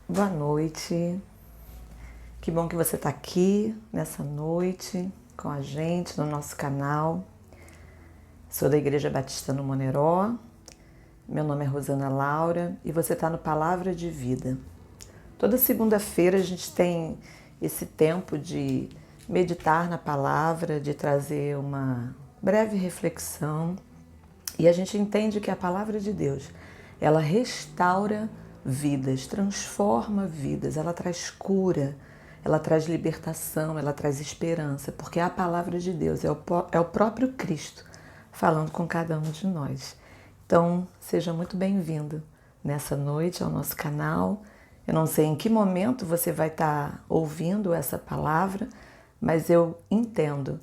Boa noite, que bom que você está aqui nessa noite com a gente no nosso canal. Sou da Igreja Batista no Moneró, meu nome é Rosana Laura e você está no Palavra de Vida. Toda segunda-feira a gente tem esse tempo de meditar na palavra, de trazer uma breve reflexão e a gente entende que a palavra de Deus, ela restaura vidas, transforma vidas, ela traz cura, ela traz libertação, ela traz esperança, porque a palavra de Deus é o próprio Cristo falando com cada um de nós. Então, seja muito bem-vindo nessa noite ao nosso canal. Eu não sei em que momento você vai estar ouvindo essa palavra, mas eu entendo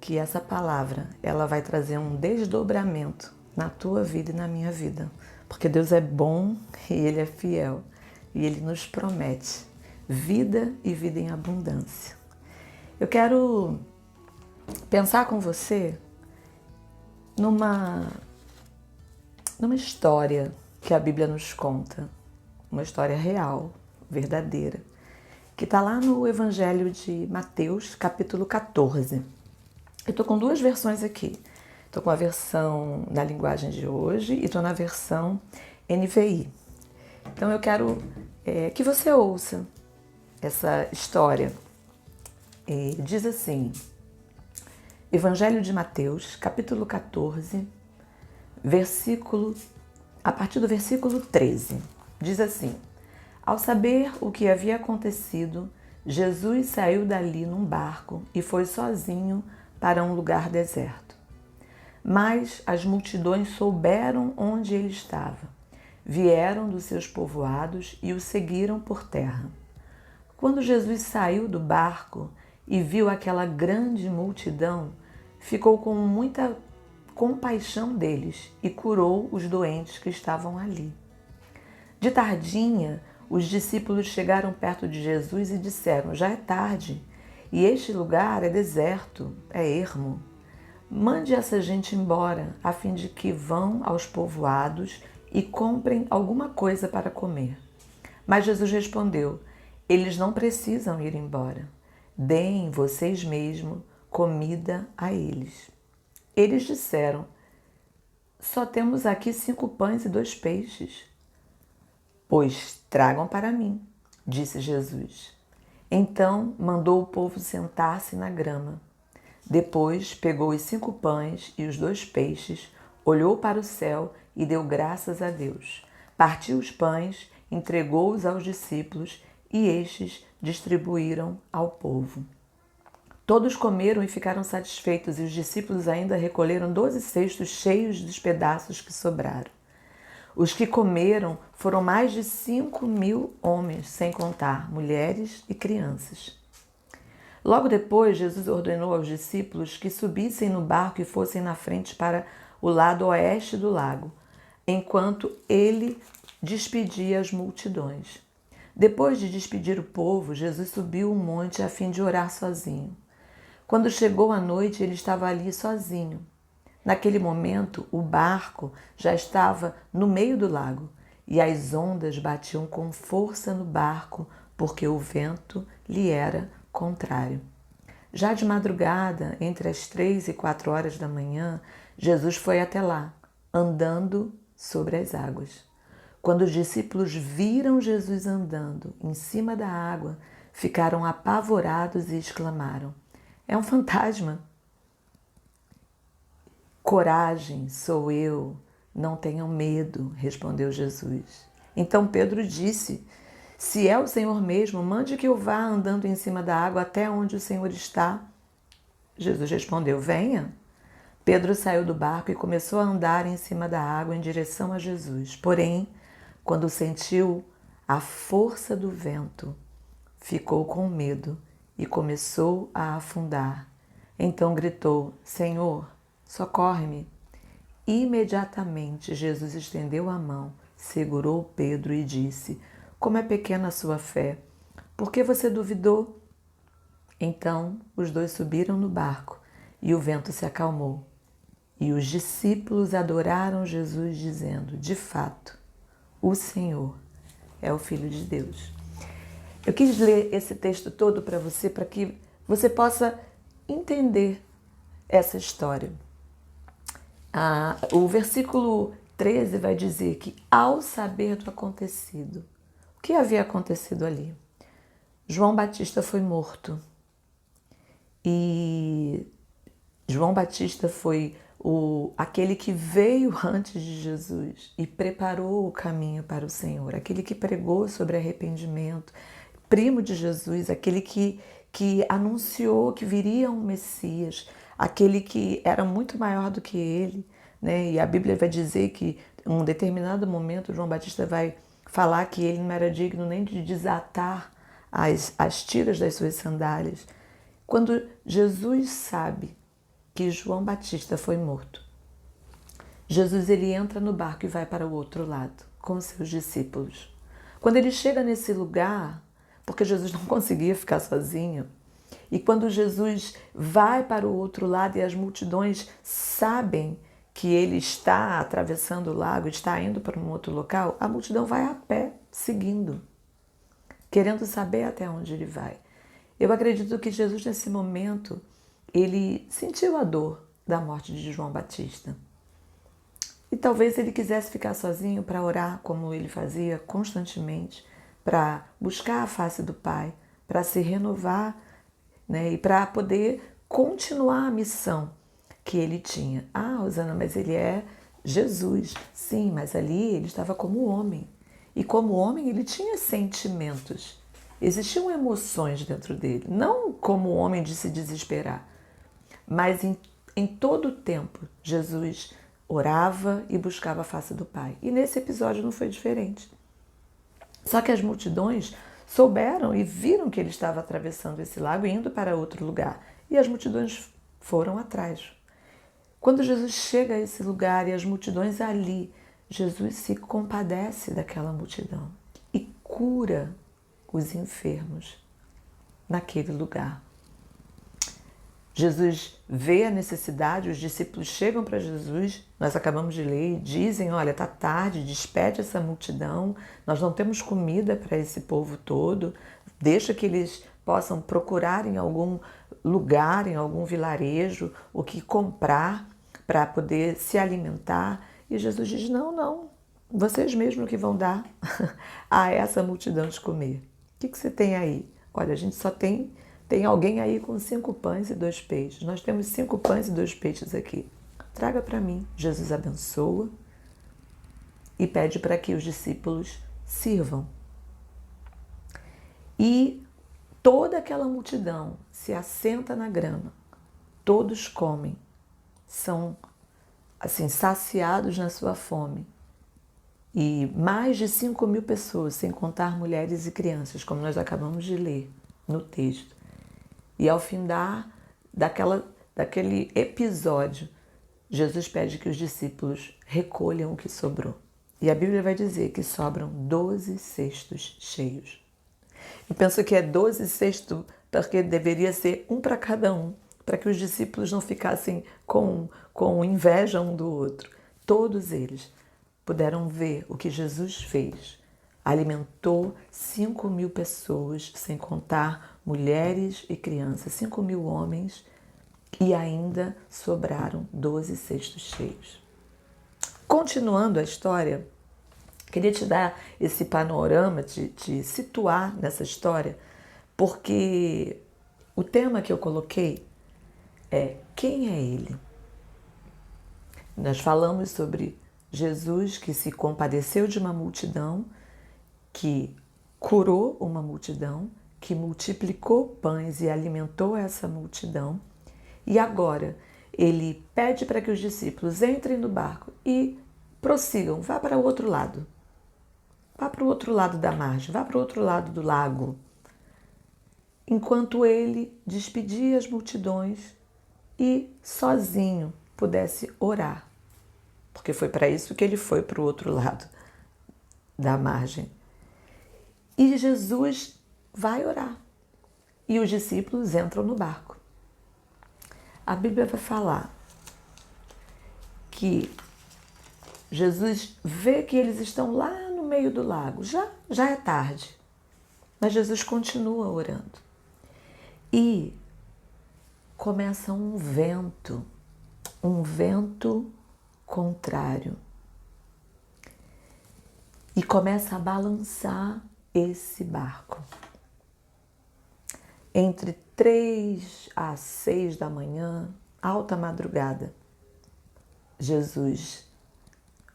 que essa palavra ela vai trazer um desdobramento na tua vida e na minha vida, porque Deus é bom e Ele é fiel e Ele nos promete vida e vida em abundância. Eu quero pensar com você numa história que a Bíblia nos conta, uma história real, verdadeira, que está lá no Evangelho de Mateus, capítulo 14. Eu estou com duas versões aqui. Estou com a versão na linguagem de hoje e estou na versão NVI. Então eu quero que você ouça essa história. Diz assim, Evangelho de Mateus, capítulo 14, a partir do versículo 13. Diz assim: Ao saber o que havia acontecido, Jesus saiu dali num barco e foi sozinho para um lugar deserto. Mas as multidões souberam onde ele estava. Vieram dos seus povoados e o seguiram por terra. Quando Jesus saiu do barco e viu aquela grande multidão, ficou com muita compaixão deles e curou os doentes que estavam ali. De tardinha, os discípulos chegaram perto de Jesus e disseram: Já é tarde, e este lugar é deserto, é ermo. Mande essa gente embora, a fim de que vão aos povoados e comprem alguma coisa para comer. Mas Jesus respondeu: Eles não precisam ir embora. Deem vocês mesmos comida a eles. Eles disseram: Só temos aqui 5 pães e 2 peixes. Pois tragam para mim, disse Jesus. Então mandou o povo sentar-se na grama. Depois pegou os 5 pães e os 2 peixes, olhou para o céu e deu graças a Deus. Partiu os pães, entregou-os aos discípulos e estes distribuíram ao povo. Todos comeram e ficaram satisfeitos, e os discípulos ainda recolheram 12 cestos cheios dos pedaços que sobraram. Os que comeram foram mais de 5.000 homens, sem contar mulheres e crianças. Logo depois, Jesus ordenou aos discípulos que subissem no barco e fossem na frente para o lado oeste do lago, enquanto ele despedia as multidões. Depois de despedir o povo, Jesus subiu um monte a fim de orar sozinho. Quando chegou a noite, ele estava ali sozinho. Naquele momento, o barco já estava no meio do lago e as ondas batiam com força no barco porque o vento lhe era contrário. Já de madrugada, entre as 3 e 4 horas da manhã, Jesus foi até lá, andando sobre as águas. Quando os discípulos viram Jesus andando em cima da água, ficaram apavorados e exclamaram: É um fantasma! Coragem, sou eu, não tenham medo, respondeu Jesus. Então Pedro disse: Se é o Senhor mesmo, mande que eu vá andando em cima da água até onde o Senhor está. Jesus respondeu: Venha. Pedro saiu do barco e começou a andar em cima da água em direção a Jesus. Porém, quando sentiu a força do vento, ficou com medo e começou a afundar. Então gritou: Senhor, socorre-me. Imediatamente Jesus estendeu a mão, segurou Pedro e disse: Como é pequena a sua fé, por que você duvidou? Então os dois subiram no barco e o vento se acalmou. E os discípulos adoraram Jesus, dizendo: De fato, o Senhor é o Filho de Deus. Eu quis ler esse texto todo para você, para que você possa entender essa história. O versículo 13 vai dizer que, ao saber do acontecido, o que havia acontecido ali? João Batista foi morto. E João Batista foi aquele que veio antes de Jesus e preparou o caminho para o Senhor, aquele que pregou sobre arrependimento, primo de Jesus, aquele que anunciou que viria um Messias, aquele que era muito maior do que ele, né? E a Bíblia vai dizer que em um determinado momento João Batista vai falar que ele não era digno nem de desatar as tiras das suas sandálias. Quando Jesus sabe que João Batista foi morto, Jesus ele entra no barco e vai para o outro lado com seus discípulos. Quando ele chega nesse lugar, porque Jesus não conseguia ficar sozinho, e quando Jesus vai para o outro lado e as multidões sabem que ele está atravessando o lago, está indo para um outro local, a multidão vai a pé, seguindo, querendo saber até onde ele vai. Eu acredito que Jesus, nesse momento, ele sentiu a dor da morte de João Batista. E talvez ele quisesse ficar sozinho para orar, como ele fazia constantemente, para buscar a face do Pai, para se renovar, né, e para poder continuar a missão que ele tinha. Ah, Rosana, mas ele é Jesus. Sim, mas ali ele estava como homem. E como homem ele tinha sentimentos. Existiam emoções dentro dele. Não como homem de se desesperar. Mas em todo o tempo, Jesus orava e buscava a face do Pai. E nesse episódio não foi diferente. Só que as multidões souberam e viram que ele estava atravessando esse lago e indo para outro lugar. E as multidões foram atrás. Quando Jesus chega a esse lugar e as multidões ali, Jesus se compadece daquela multidão e cura os enfermos naquele lugar. Jesus vê a necessidade, os discípulos chegam para Jesus, nós acabamos de ler e dizem, olha, está tarde, despede essa multidão, nós não temos comida para esse povo todo, deixa que eles possam procurar em algum lugar, em algum vilarejo, o que comprar para poder se alimentar. E Jesus diz, não, vocês mesmos que vão dar a essa multidão de comer. O que você tem aí? Olha, a gente só tem alguém aí com 5 pães e 2 peixes. Nós temos 5 pães e 2 peixes aqui. Traga para mim. Jesus abençoa e pede para que os discípulos sirvam. E toda aquela multidão se assenta na grama. Todos comem. São, assim, saciados na sua fome. E mais de 5.000 pessoas, sem contar mulheres e crianças, como nós acabamos de ler no texto. E ao findar daquele episódio, Jesus pede que os discípulos recolham o que sobrou. E a Bíblia vai dizer que sobram 12 cestos cheios. Eu penso que é 12 cestos porque deveria ser um para cada um, para que os discípulos não ficassem com inveja um do outro. Todos eles puderam ver o que Jesus fez. Alimentou 5.000 pessoas, sem contar mulheres e crianças, 5.000 homens, e ainda sobraram 12 cestos cheios. Continuando a história, queria te dar esse panorama, te situar nessa história, porque o tema que eu coloquei é quem é ele? Nós falamos sobre Jesus que se compadeceu de uma multidão, que curou uma multidão, que multiplicou pães e alimentou essa multidão. E agora ele pede para que os discípulos entrem no barco e prossigam, vá para o outro lado. Vá para o outro lado da margem, vá para o outro lado do lago. Enquanto ele despedia as multidões e sozinho pudesse orar. Porque foi para isso que ele foi para o outro lado da margem. E Jesus vai orar. E os discípulos entram no barco. A Bíblia vai falar que Jesus vê que eles estão lá no meio do lago. Já é tarde. Mas Jesus continua orando. E começa um vento contrário. E começa a balançar esse barco. Entre 3 a 6 da manhã, alta madrugada, Jesus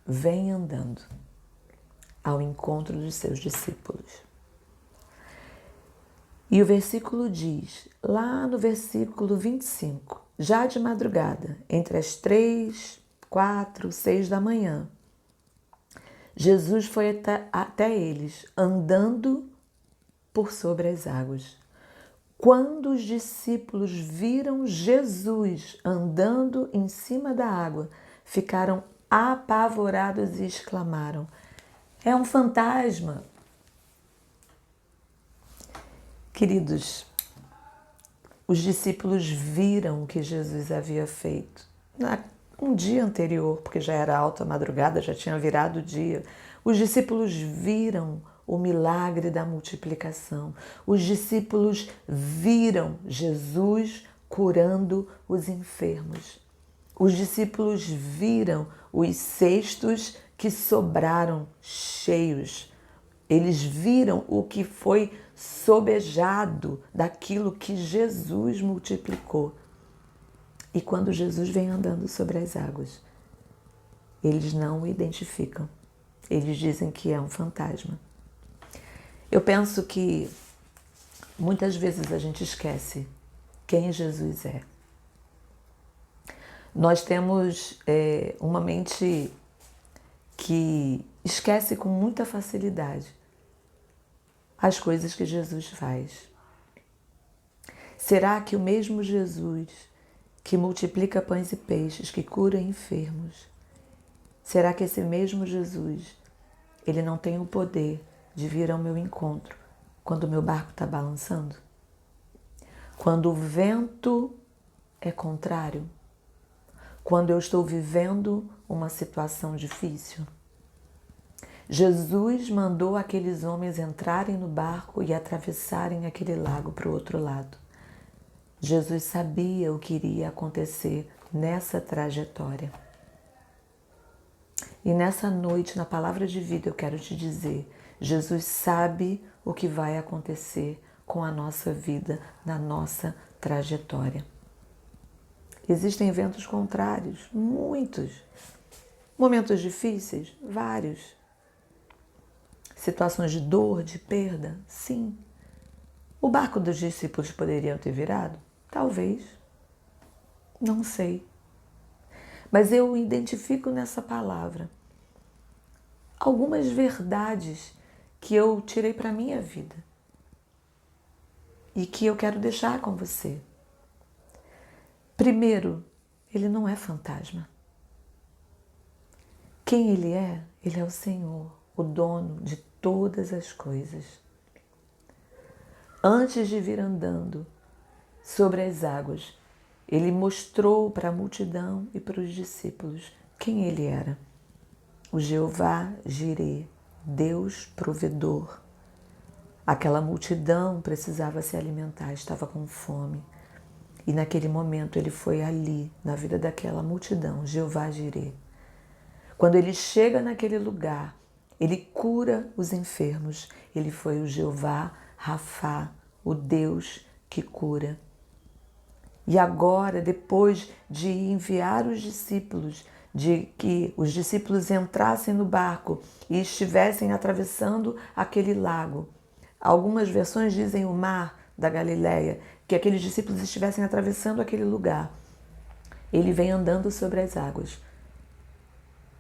vem andando ao encontro dos seus discípulos. E o versículo diz, lá no versículo 25, já de madrugada, entre as 3, 4, 6 da manhã, Jesus foi até eles, andando por sobre as águas. Quando os discípulos viram Jesus andando em cima da água, ficaram apavorados e exclamaram: "É um fantasma!" Queridos, os discípulos viram o que Jesus havia feito um dia anterior, porque já era alta madrugada, já tinha virado o dia. Os discípulos viram o milagre da multiplicação. Os discípulos viram Jesus curando os enfermos. Os discípulos viram os cestos que sobraram cheios. Eles viram o que foi sobejado daquilo que Jesus multiplicou. E quando Jesus vem andando sobre as águas, eles não o identificam. Eles dizem que é um fantasma. Eu penso que muitas vezes a gente esquece quem Jesus é. Nós temos uma mente que esquece com muita facilidade as coisas que Jesus faz. Será que o mesmo Jesus que multiplica pães e peixes, que cura enfermos, será que esse mesmo Jesus, ele não tem o poder de vir ao meu encontro quando o meu barco está balançando? Quando o vento é contrário? Quando eu estou vivendo uma situação difícil? Jesus mandou aqueles homens entrarem no barco e atravessarem aquele lago para o outro lado. Jesus sabia o que iria acontecer nessa trajetória. E nessa noite, na palavra de vida, eu quero te dizer, Jesus sabe o que vai acontecer com a nossa vida, na nossa trajetória. Existem eventos contrários, muitos. Momentos difíceis, vários. Situações de dor, de perda, sim. O barco dos discípulos poderiam ter virado? Talvez. Não sei. Mas eu identifico nessa palavra algumas verdades que eu tirei para a minha vida e que eu quero deixar com você. Primeiro, ele não é fantasma. Quem ele é? Ele é o Senhor, o dono de todas as coisas. Antes de vir andando sobre as águas, ele mostrou para a multidão e para os discípulos quem ele era. O Jeová Jirê, Deus provedor. Aquela multidão precisava se alimentar, estava com fome. E naquele momento ele foi ali, na vida daquela multidão, Jeová Jirê. Quando ele chega naquele lugar, ele cura os enfermos. Ele foi o Jeová Rafá, o Deus que cura. E agora, depois de enviar os discípulos, de que os discípulos entrassem no barco e estivessem atravessando aquele lago, algumas versões dizem o mar da Galileia, que aqueles discípulos estivessem atravessando aquele lugar, ele vem andando sobre as águas.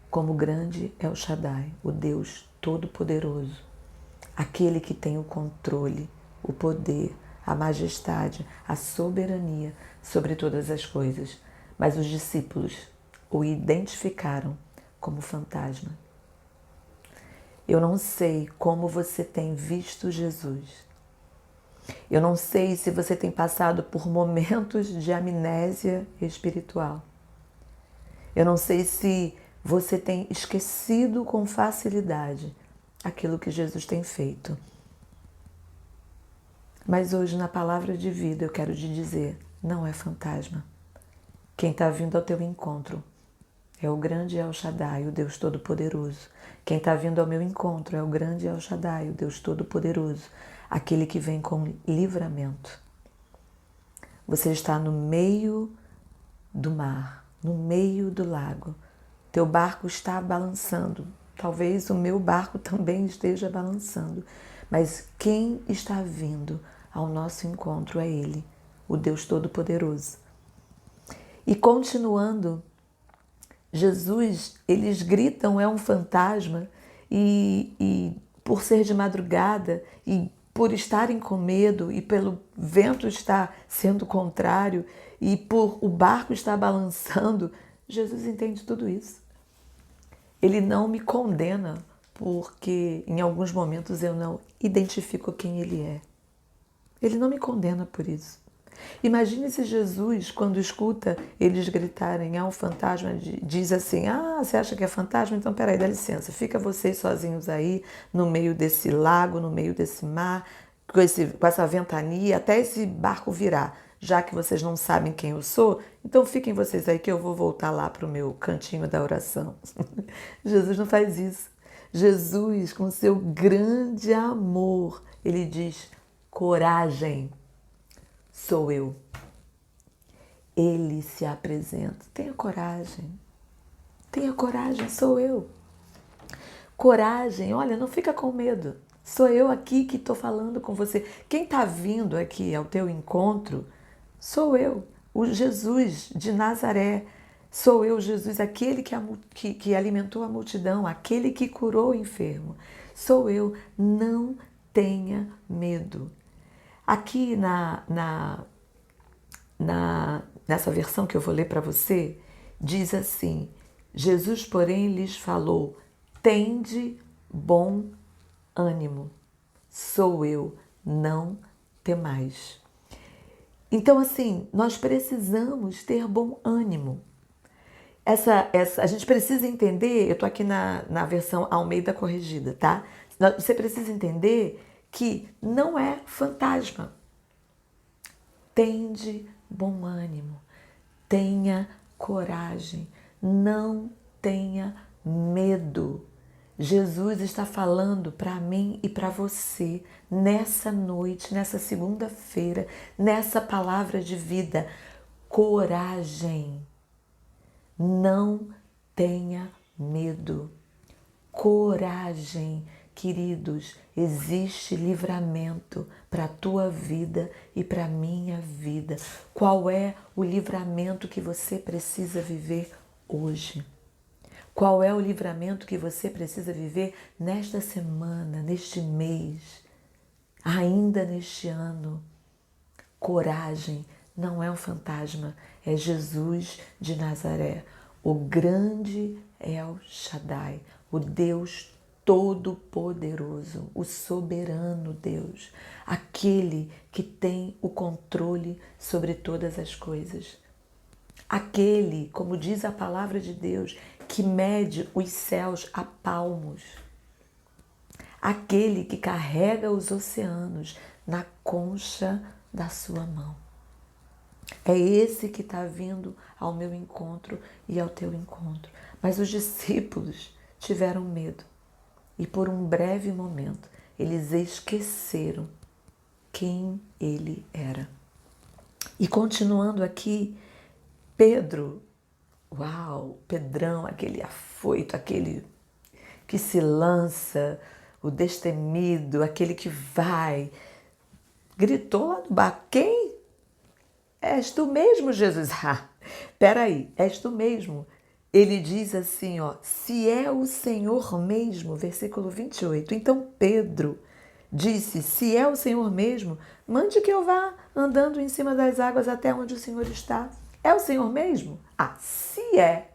Como grande é o Shaddai, o Deus Todo-Poderoso, aquele que tem o controle, o poder, a majestade, a soberania sobre todas as coisas. Mas os discípulos o identificaram como fantasma. Eu não sei como você tem visto Jesus. Eu não sei se você tem passado por momentos de amnésia espiritual. Eu não sei se você tem esquecido com facilidade aquilo que Jesus tem feito. Mas hoje, na palavra de vida, eu quero te dizer, não é fantasma. Quem está vindo ao teu encontro é o grande El Shaddai, o Deus Todo-Poderoso. Quem está vindo ao meu encontro é o grande El Shaddai, o Deus Todo-Poderoso, aquele que vem com livramento. Você está no meio do mar, no meio do lago. Teu barco está balançando. Talvez o meu barco também esteja balançando. Mas quem está vindo ao nosso encontro é Ele, o Deus Todo-Poderoso. E continuando, Jesus, eles gritam, é um fantasma, e por ser de madrugada, e por estarem com medo, e pelo vento estar sendo contrário, e por o barco estar balançando, Jesus entende tudo isso. Ele não me condena, porque em alguns momentos eu não identifico quem Ele é. Ele não me condena por isso. Imagine se Jesus, quando escuta eles gritarem, um fantasma, diz assim, você acha que é fantasma? Então peraí, dá licença, fica vocês sozinhos aí, no meio desse lago, no meio desse mar, com essa ventania, até esse barco virar. Já que vocês não sabem quem eu sou, então fiquem vocês aí que eu vou voltar lá para o meu cantinho da oração. Jesus não faz isso. Jesus, com seu grande amor, ele diz, coragem. Sou eu. Ele se apresenta. Tenha coragem. Tenha coragem, sou eu. Coragem, olha, não fica com medo. Sou eu aqui que estou falando com você. Quem está vindo aqui ao teu encontro, sou eu, o Jesus de Nazaré. Sou eu, Jesus, aquele que alimentou a multidão, aquele que curou o enfermo. Sou eu, não tenha medo. Aqui nessa versão que eu vou ler para você, diz assim, Jesus, porém, lhes falou, tende bom ânimo, sou eu, não temais. Então, assim, nós precisamos ter bom ânimo. A gente precisa entender, eu estou aqui na versão Almeida corrigida, tá? Você precisa entender que não é fantasma. Tende bom ânimo, tenha coragem, não tenha medo. Jesus está falando para mim e para você nessa noite, nessa segunda-feira, nessa palavra de vida. Coragem, não tenha medo. Coragem. Queridos, existe livramento para a tua vida e para a minha vida. Qual é o livramento que você precisa viver hoje? Qual é o livramento que você precisa viver nesta semana, neste mês, ainda neste ano? Coragem, não é um fantasma, é Jesus de Nazaré, o grande El Shaddai, o Deus Todo-Poderoso, o soberano Deus, aquele que tem o controle sobre todas as coisas. Aquele, como diz a palavra de Deus, que mede os céus a palmos. Aquele que carrega os oceanos na concha da sua mão. É esse que está vindo ao meu encontro e ao teu encontro. Mas os discípulos tiveram medo. E por um breve momento, eles esqueceram quem ele era. E continuando aqui, Pedro, Pedrão, aquele afoito, aquele que se lança, o destemido, aquele que vai, gritou lá do barco, quem? És tu mesmo, Jesus? Peraí, és tu mesmo? Ele diz assim, se é o Senhor mesmo, versículo 28. Então Pedro disse, se é o Senhor mesmo, mande que eu vá andando em cima das águas até onde o Senhor está. É o Senhor mesmo? Se é.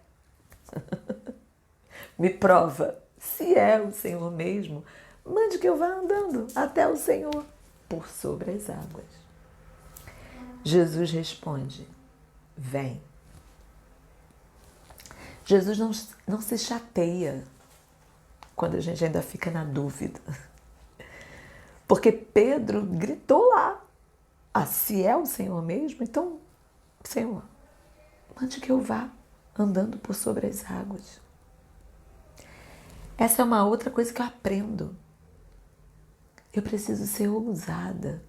Me prova. Se é o Senhor mesmo, mande que eu vá andando até o Senhor por sobre as águas. Jesus responde, vem. Jesus não se chateia quando a gente ainda fica na dúvida. Porque Pedro gritou lá, se é o Senhor mesmo, então, Senhor, mande que eu vá andando por sobre as águas. Essa é uma outra coisa que eu aprendo. Eu preciso ser ousada.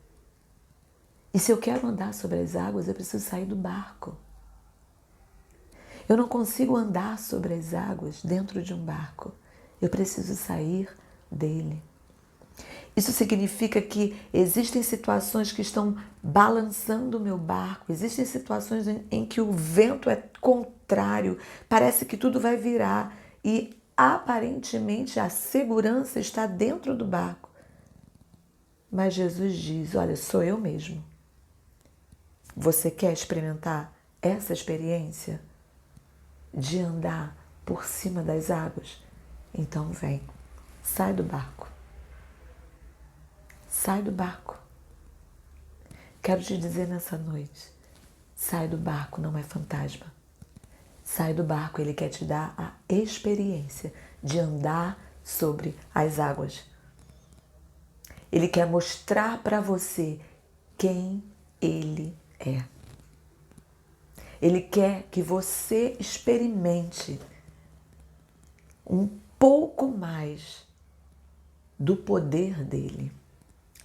E se eu quero andar sobre as águas, eu preciso sair do barco. Eu não consigo andar sobre as águas dentro de um barco. Eu preciso sair dele. Isso significa que existem situações que estão balançando o meu barco, existem situações em que o vento é contrário, parece que tudo vai virar e aparentemente a segurança está dentro do barco. Mas Jesus diz, olha, sou eu mesmo. Você quer experimentar essa experiência de andar por cima das águas? Então vem, sai do barco. Sai do barco. Quero te dizer nessa noite, sai do barco, não é fantasma. Sai do barco, ele quer te dar a experiência de andar sobre as águas. Ele quer mostrar para você quem ele é. Ele quer que você experimente um pouco mais do poder dele.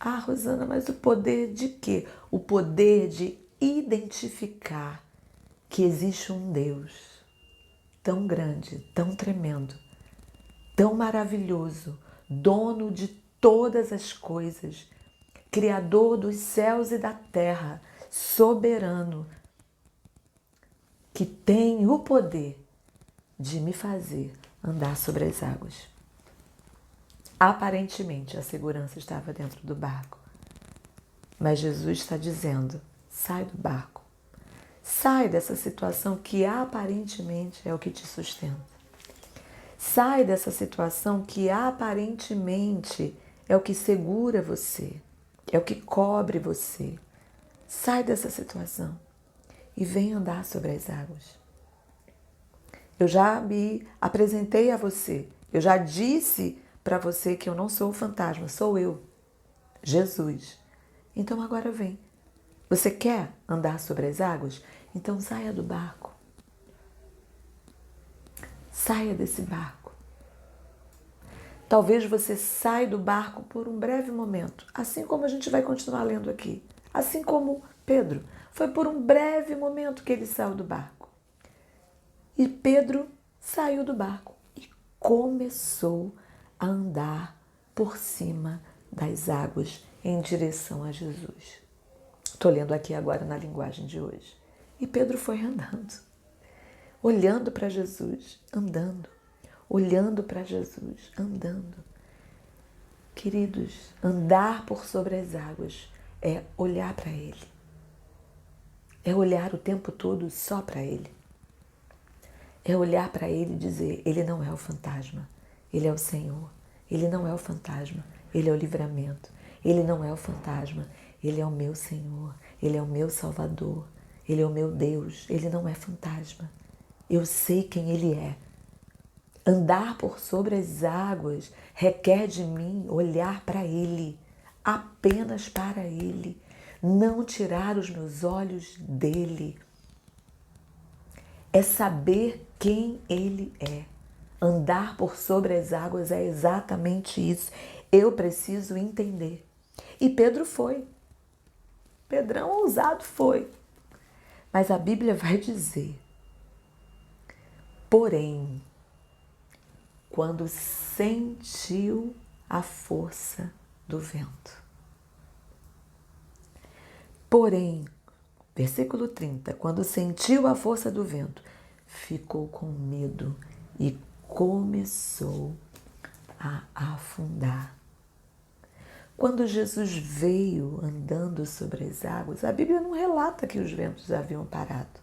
Ah, Rosana, mas o poder de quê? O poder de identificar que existe um Deus tão grande, tão tremendo, tão maravilhoso, dono de todas as coisas, criador dos céus e da terra, soberano, que tem o poder de me fazer andar sobre as águas. Aparentemente, a segurança estava dentro do barco. Mas Jesus está dizendo, sai do barco. Sai dessa situação que aparentemente é o que te sustenta. Sai dessa situação que aparentemente é o que segura você, é o que cobre você. Sai dessa situação e vem andar sobre as águas. Eu já me apresentei a você, eu já disse para você que eu não sou o fantasma, sou eu, Jesus. Então agora vem. Você quer andar sobre as águas? Então saia do barco. Saia desse barco. Talvez você saia do barco por um breve momento, assim como a gente vai continuar lendo aqui. Assim como Pedro. Foi por um breve momento que ele saiu do barco. E Pedro saiu do barco e começou a andar por cima das águas em direção a Jesus. Estou lendo aqui agora na linguagem de hoje. E Pedro foi andando, olhando para Jesus, andando, olhando para Jesus, andando. Queridos, andar por sobre as águas é olhar para Ele. É olhar o tempo todo só para Ele. É olhar para Ele e dizer, Ele não é o fantasma, Ele é o Senhor. Ele não é o fantasma, Ele é o livramento. Ele não é o fantasma, Ele é o meu Senhor. Ele é o meu Salvador. Ele é o meu Deus. Ele não é fantasma. Eu sei quem Ele é. Andar por sobre as águas requer de mim olhar para Ele, apenas para Ele, não tirar os meus olhos dEle. É saber quem Ele é. Andar por sobre as águas é exatamente isso. Eu preciso entender. E Pedro foi. Pedrão ousado foi. Mas a Bíblia vai dizer, porém, quando sentiu a força do vento. Porém, versículo 30, quando sentiu a força do vento, ficou com medo e começou a afundar. Quando Jesus veio andando sobre as águas, a Bíblia não relata que os ventos haviam parado.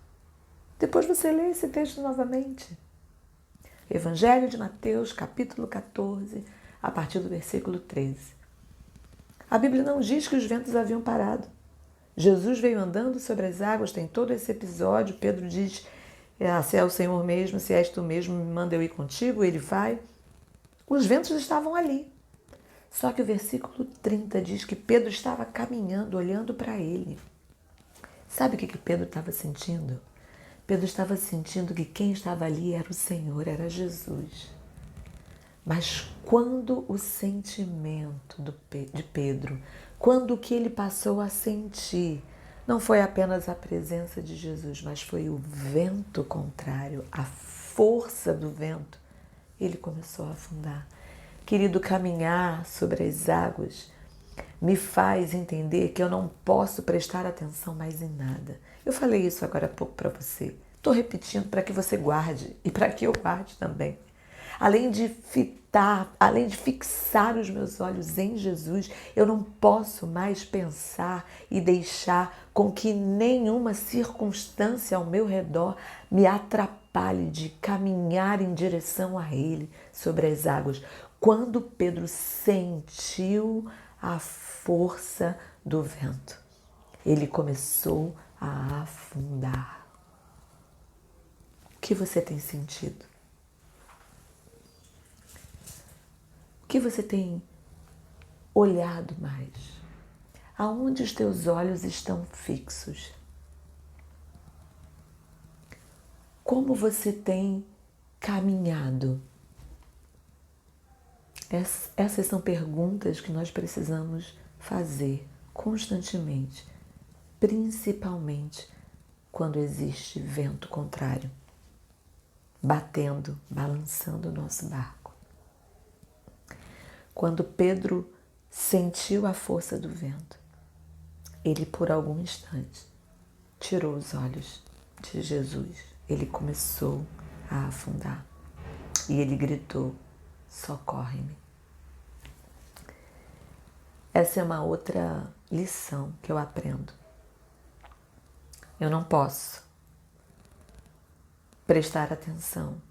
Depois você lê esse texto novamente. Evangelho de Mateus, capítulo 14, a partir do versículo 13. A Bíblia não diz que os ventos haviam parado. Jesus veio andando sobre as águas, tem todo esse episódio. Pedro diz, se é o Senhor mesmo, se és tu mesmo, me manda eu ir contigo, ele vai. Os ventos estavam ali. Só que o versículo 30 diz que Pedro estava caminhando, olhando para ele. Sabe o que Pedro estava sentindo? Pedro estava sentindo que quem estava ali era o Senhor, era Jesus. Mas quando o sentimento de Pedro, quando o que ele passou a sentir, não foi apenas a presença de Jesus, mas foi o vento contrário, a força do vento, ele começou a afundar. Querido, caminhar sobre as águas me faz entender que eu não posso prestar atenção mais em nada. Eu falei isso agora há pouco para você. Estou repetindo para que você guarde e para que eu guarde também. Além de fixar os meus olhos em Jesus, eu não posso mais pensar e deixar com que nenhuma circunstância ao meu redor me atrapalhe de caminhar em direção a Ele sobre as águas. Quando Pedro sentiu a força do vento, ele começou a afundar. O que você tem sentido? O que você tem olhado mais? Aonde os teus olhos estão fixos? Como você tem caminhado? Essas são perguntas que nós precisamos fazer constantemente, principalmente quando existe vento contrário, batendo, balançando o nosso barco. Quando Pedro sentiu a força do vento, ele por algum instante tirou os olhos de Jesus. Ele começou a afundar e ele gritou: socorre-me. Essa é uma outra lição que eu aprendo. Eu não posso prestar atenção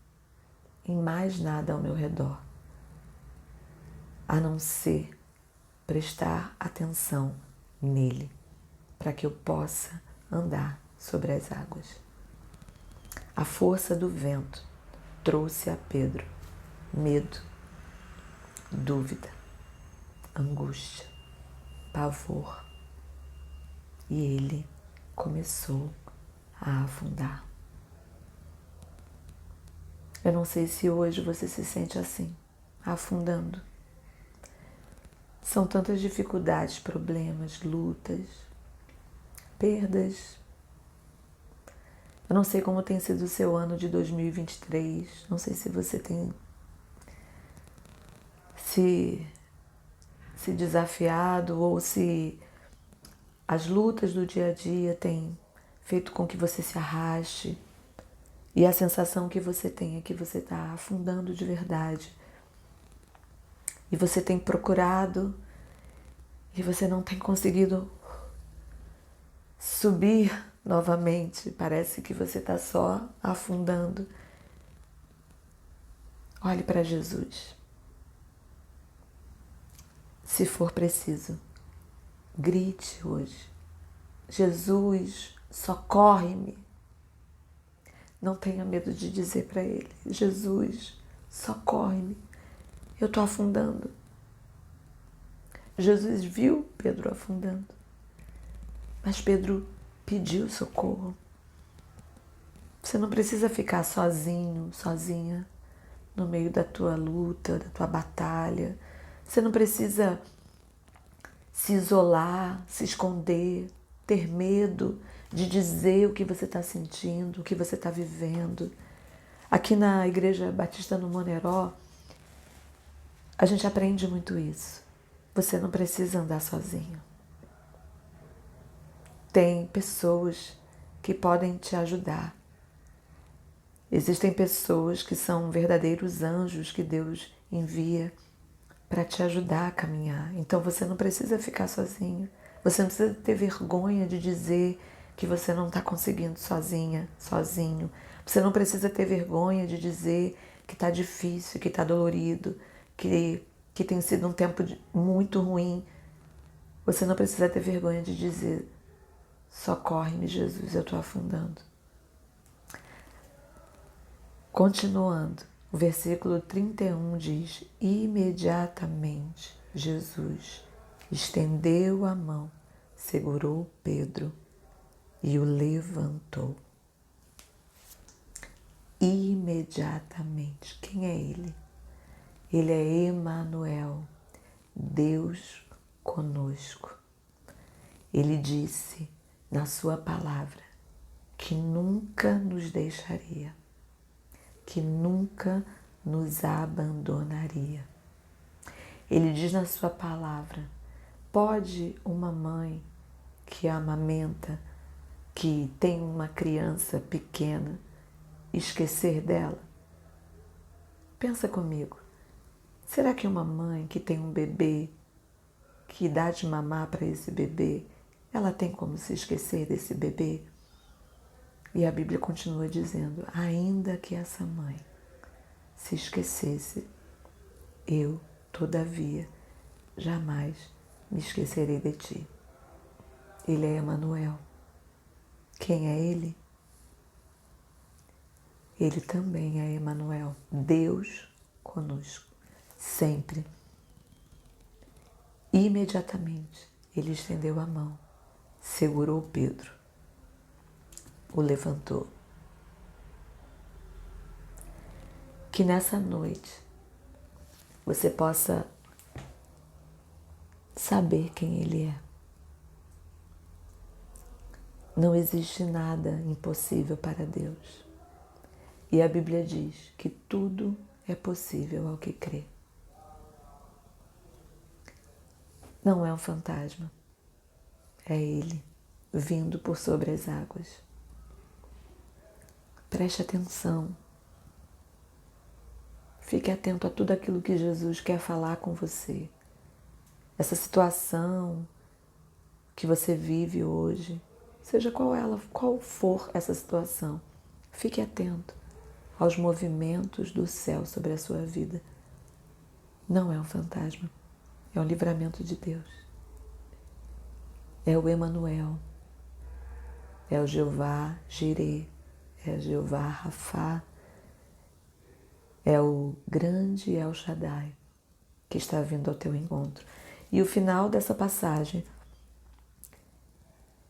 em mais nada ao meu redor, a não ser prestar atenção nele, para que eu possa andar sobre as águas. A força do vento trouxe a Pedro medo, dúvida, angústia, pavor, e ele começou a afundar. Eu não sei se hoje você se sente assim, afundando. São tantas dificuldades, problemas, lutas, perdas. Eu não sei como tem sido o seu ano de 2023. Não sei se você tem se desafiado ou se as lutas do dia a dia têm feito com que você se arraste. E a sensação que você tem é que você está afundando de verdade. E você tem procurado e você não tem conseguido subir novamente. Parece que você está só afundando. Olhe para Jesus. Se for preciso, grite hoje: Jesus, socorre-me. Não tenha medo de dizer para Ele: Jesus, socorre-me. Eu estou afundando. Jesus viu Pedro afundando, mas Pedro pediu socorro. Você não precisa ficar sozinho, sozinha, no meio da tua luta, da tua batalha. Você não precisa se isolar, se esconder, ter medo de dizer o que você está sentindo, o que você está vivendo. Aqui na Igreja Batista no Moneró, a gente aprende muito isso. Você não precisa andar sozinho. Tem pessoas que podem te ajudar. Existem pessoas que são verdadeiros anjos que Deus envia para te ajudar a caminhar. Então você não precisa ficar sozinho. Você não precisa ter vergonha de dizer que você não está conseguindo sozinha, sozinho. Você não precisa ter vergonha de dizer que está difícil, que está dolorido, que tem sido um tempo muito ruim. Você não precisa ter vergonha de dizer: socorre-me, Jesus, eu estou afundando. Continuando, o versículo 31 diz: imediatamente Jesus estendeu a mão, segurou Pedro e o levantou. Imediatamente. Quem é ele? Ele é Emanuel, Deus conosco. Ele disse na sua palavra que nunca nos deixaria, que nunca nos abandonaria. Ele diz na sua palavra: pode uma mãe que amamenta, que tem uma criança pequena, esquecer dela? Pensa comigo. Será que uma mãe que tem um bebê, que dá de mamar para esse bebê, ela tem como se esquecer desse bebê? E a Bíblia continua dizendo: ainda que essa mãe se esquecesse, eu, todavia, jamais me esquecerei de ti. Ele é Emanuel. Quem é ele? Ele também é Emanuel, Deus conosco, sempre. Imediatamente, ele estendeu a mão, segurou Pedro, o levantou. Que nessa noite você possa saber quem ele é. Não existe nada impossível para Deus. E a Bíblia diz que tudo é possível ao que crê. Não é um fantasma, é ele vindo por sobre as águas. Preste atenção. Fique atento a tudo aquilo que Jesus quer falar com você. Essa situação que você vive hoje, seja qual for essa situação, fique atento aos movimentos do céu sobre a sua vida. Não é um fantasma, é um livramento de Deus. É o Emanuel, é o Jeová Jireh, é o Jeová Rafá, é o grande El Shaddai que está vindo ao teu encontro. E o final dessa passagem,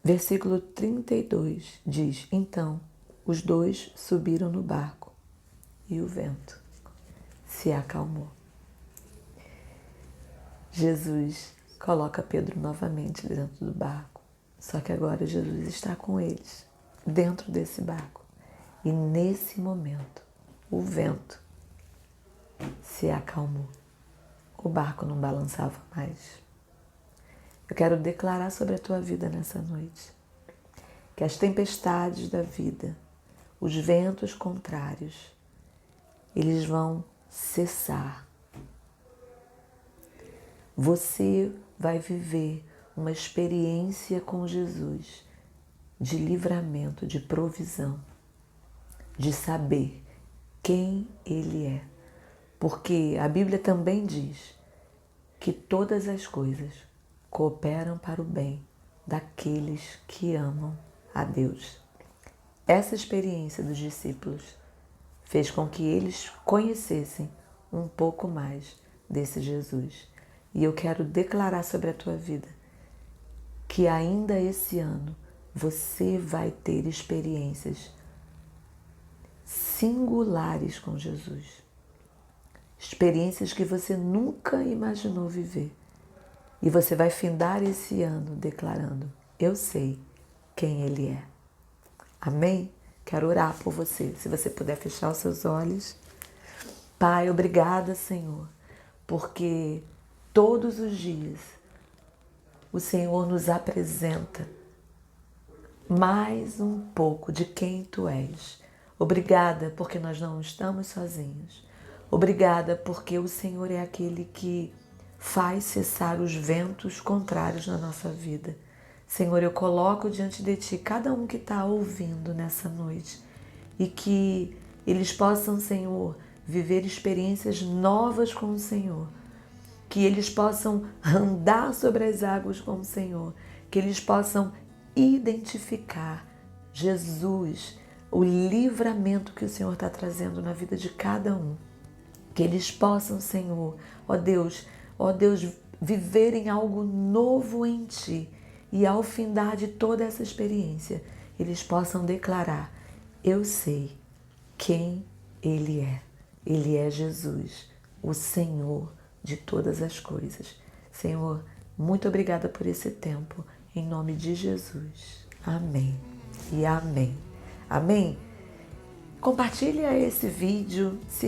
versículo 32, diz: então os dois subiram no barco e o vento se acalmou. Jesus coloca Pedro novamente dentro do barco, só que agora Jesus está com eles, dentro desse barco. E nesse momento, o vento se acalmou. O barco não balançava mais. Eu quero declarar sobre a tua vida nessa noite que as tempestades da vida, os ventos contrários, eles vão cessar. Você vai viver uma experiência com Jesus de livramento, de provisão, de saber quem Ele é. Porque a Bíblia também diz que todas as coisas cooperam para o bem daqueles que amam a Deus. Essa experiência dos discípulos fez com que eles conhecessem um pouco mais desse Jesus. E eu quero declarar sobre a tua vida que ainda esse ano você vai ter experiências singulares com Jesus. Experiências que você nunca imaginou viver. E você vai findar esse ano declarando: eu sei quem Ele é. Amém? Quero orar por você. Se você puder fechar os seus olhos. Pai, obrigada, Senhor, porque todos os dias o Senhor nos apresenta mais um pouco de quem Tu és. Obrigada porque nós não estamos sozinhos. Obrigada porque o Senhor é aquele que faz cessar os ventos contrários na nossa vida. Senhor, eu coloco diante de Ti cada um que está ouvindo nessa noite e que eles possam, Senhor, viver experiências novas com o Senhor, que eles possam andar sobre as águas com o Senhor, que eles possam identificar Jesus, o livramento que o Senhor está trazendo na vida de cada um. Que eles possam, Senhor, ó Deus, viverem algo novo em Ti e ao findar de toda essa experiência, eles possam declarar: eu sei quem Ele é. Ele é Jesus, o Senhor de todas as coisas. Senhor, muito obrigada por esse tempo, em nome de Jesus. Amém e amém. Amém? Compartilha esse vídeo, se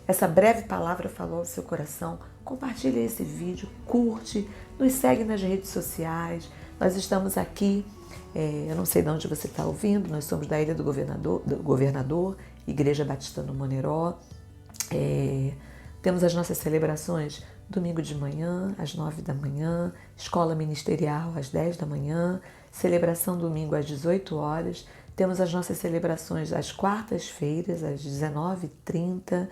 essa breve palavra falou ao seu coração, compartilha esse vídeo, curte, nos segue nas redes sociais. Nós estamos aqui, eu não sei de onde você está ouvindo, nós somos da Ilha do Governador, Igreja Batista no Moneró. Temos as nossas celebrações domingo de manhã, às 9 da manhã, escola ministerial às 10 da manhã, celebração domingo às 18 horas. Temos as nossas celebrações às quartas-feiras, às 19h30.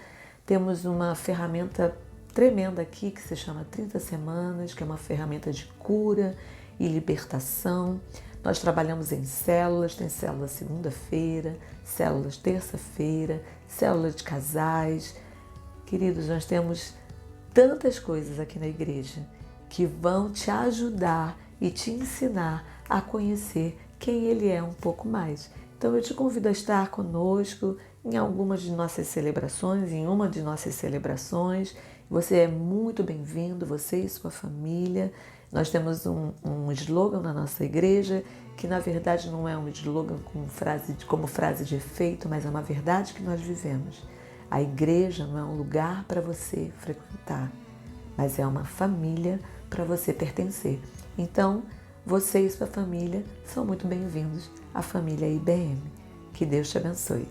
Temos uma ferramenta tremenda aqui que se chama 30 Semanas, que é uma ferramenta de cura e libertação. Nós trabalhamos em células, tem célula segunda-feira, células terça-feira, célula de casais. Queridos, nós temos tantas coisas aqui na igreja que vão te ajudar e te ensinar a conhecer quem Ele é um pouco mais. Então eu te convido a estar conosco em algumas de nossas celebrações, em uma de nossas celebrações. Você é muito bem-vindo, você e sua família. Nós temos um slogan na nossa igreja, que na verdade não é um slogan como frase de efeito, mas é uma verdade que nós vivemos. A igreja não é um lugar para você frequentar, mas é uma família para você pertencer. Então, você e sua família são muito bem-vindos à família IBM. Que Deus te abençoe.